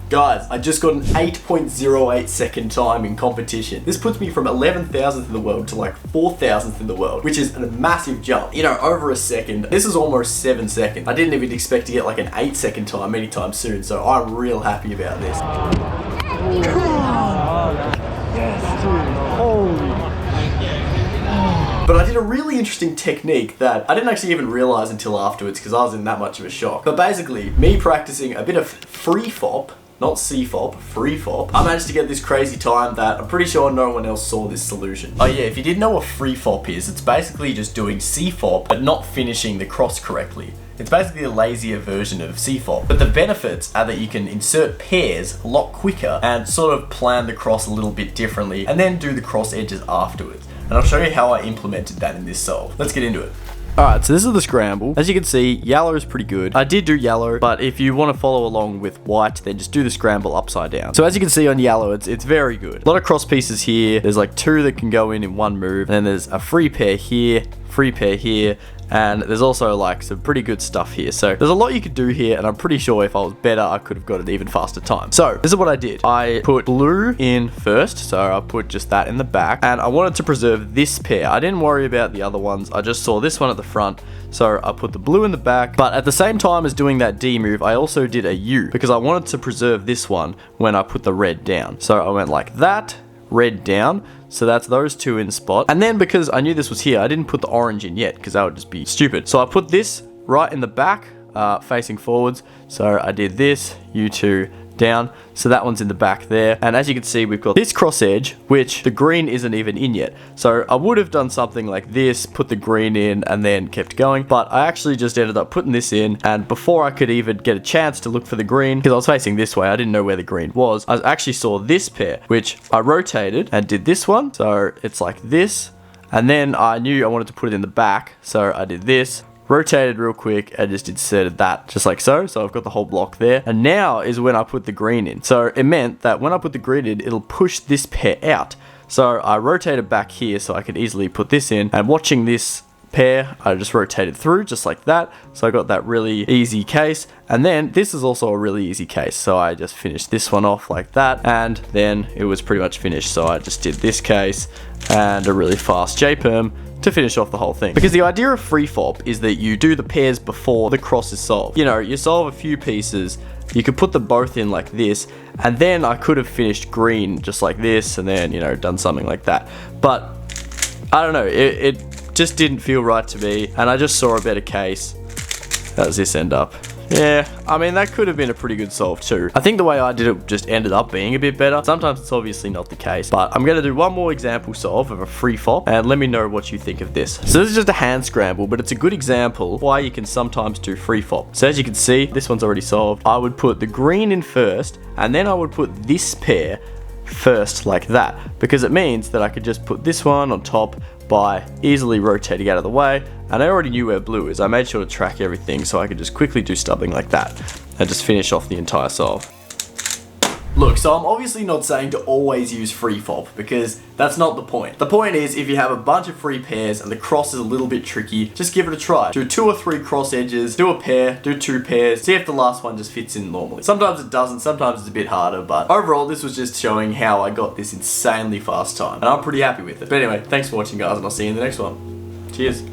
Guys, I just got an 8.08 second time in competition. This puts me from 11,000th in the world to like 4,000th in the world, which is a massive jump. You know, over a second. This is almost 7 seconds. I didn't even expect to get like an 8-second time anytime soon, so I'm real happy about this. But I did a really interesting technique that I didn't actually even realize until afterwards because I was in that much of a shock. But basically, me practicing a bit of FreeFOP, not CFOP, FreeFOP, I managed to get this crazy time that I'm pretty sure no one else saw this solution. Oh yeah, if you didn't know what FreeFOP is, it's basically just doing CFOP but not finishing the cross correctly. It's basically a lazier version of CFOP. But the benefits are that you can insert pairs a lot quicker and sort of plan the cross a little bit differently and then do the cross edges afterwards. And I'll show you how I implemented that in this solve. Let's get into it. Alright, so this is the scramble. As you can see, yellow is pretty good. I did do yellow, but if you want to follow along with white, then just do the scramble upside down. So as you can see on yellow, it's very good. A lot of cross pieces here. There's like 2 that can go in one move. And then there's a free pair here, and there's also like some pretty good stuff here. So there's a lot you could do here, and I'm pretty sure if I was better, I could have got an even faster time. So this is what I did. I put blue in first, so I put just that in the back, and I wanted to preserve this pair. I didn't worry about the other ones. I just saw this one at the front, so I put the blue in the back. But at the same time as doing that D move, I also did a U because I wanted to preserve this one when I put the red down. So I went like that, red down. So that's those 2 in spot. And then because I knew this was here, I didn't put the orange in yet because that would just be stupid. So I put this right in the back, facing forwards. So I did this, U2 down. So that one's in the back there. And as you can see, we've got this cross edge, which the green isn't even in yet. So I would have done something like this, put the green in and then kept going. But I actually just ended up putting this in. And before I could even get a chance to look for the green, because I was facing this way, I didn't know where the green was. I actually saw this pair, which I rotated and did this one. So it's like this. And then I knew I wanted to put it in the back. So I did this. Rotated real quick and just inserted that just like so. So I've got the whole block there. And now is when I put the green in. So it meant that when I put the green in, it'll push this pair out. So I rotated back here so I could easily put this in. And watching this pair, I just rotated through just like that. So I got that really easy case. And then this is also a really easy case. So I just finished this one off like that. And then it was pretty much finished. So I just did this case and a really fast J-perm to finish off the whole thing. Because the idea of FreeFOP is that you do the pairs before the cross is solved. You know, you solve a few pieces, you could put them both in like this, and then I could have finished green just like this, and then, you know, done something like that. But, I don't know, it just didn't feel right to me, and I just saw a better case. How does this end up? Yeah, I mean, that could have been a pretty good solve too. I think the way I did it just ended up being a bit better. Sometimes it's obviously not the case, but I'm going to do one more example solve of a FreeFOP, and let me know what you think of this. So this is just a hand scramble, but it's a good example of why you can sometimes do FreeFOP. So as you can see, this one's already solved. I would put the green in first, and then I would put this pair first like that, because it means that I could just put this one on top by easily rotating out of the way, and I already knew where blue is. I made sure to track everything so I could just quickly do stubbing like that and just finish off the entire solve. Look, so I'm obviously not saying to always use FreeFOP because that's not the point. The point is, if you have a bunch of free pairs and the cross is a little bit tricky, just give it a try. Do 2 or 3 cross edges, do a pair, do 2 pairs, see if the last one just fits in normally. Sometimes it doesn't, sometimes it's a bit harder, but overall this was just showing how I got this insanely fast time, and I'm pretty happy with it. But anyway, thanks for watching guys, and I'll see you in the next one. Cheers.